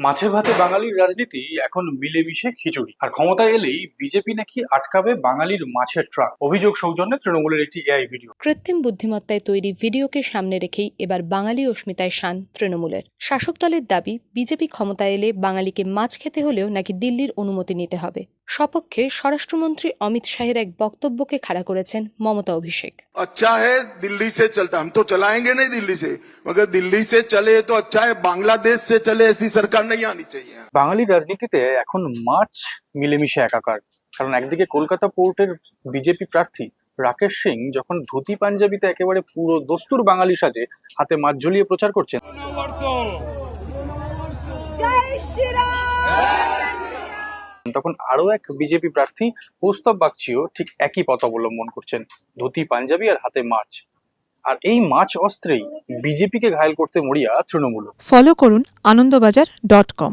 মাছে ভাতে বাঙালির রাজনীতি এখন মিলেমিশে খিচুড়ি। আর ক্ষমতায় এলেই বিজেপি নাকি আটকাবে বাঙালির মাছের ট্রাক। অভিযোগ সৌজন্যে তৃণমূলের একটি এআই ভিডিও। কৃত্রিম বুদ্ধিমত্তায় তৈরি ভিডিওকে সামনে রেখেই এবার বাঙালি অস্মিতায় শান তৃণমূলের। শাসক দলের দাবি, বিজেপি ক্ষমতায় এলে বাঙালিকে মাছ খেতে হলেও নাকি দিল্লির অনুমতি নিতে হবে। সপক্ষে স্বরাষ্ট্রমন্ত্রী অমিত শাহের এক বক্তব্যকে খাড়া করেছেন মমতা অভিষেক। अच्छा है दिल्ली से चलता, हम तो चलाएंगे नहीं दिल्ली से, मगर दिल्ली से चले तो अच्छा है, बांग्लादेश से चले ऐसी सरकार नहीं आनी चाहिए। বাঙালির রাজনীতিতে এখন মাছ মিলেমিশে একাকার। কারণ একদিকে কলকাতা পোর্টের বিজেপি প্রার্থী রাকেশ সিং যখন ধুতি পাঞ্জাবিতে একেবারে পুরো দস্তুর বাঙালি সাজে হাতে মাছ ঝুলিয়ে প্রচার করছেন, তখন আরো এক বিজেপি প্রার্থী কৌস্তব বাগচিও ঠিক একই পথ অবলম্বন করছেন, ধুতি পাঞ্জাবি আর হাতে মাছ। আর এই মাছ অস্ত্রেই বিজেপিকে ঘায়েল করতে মরিয়া তৃণমূল। ফলো করুন আনন্দবাজার.com।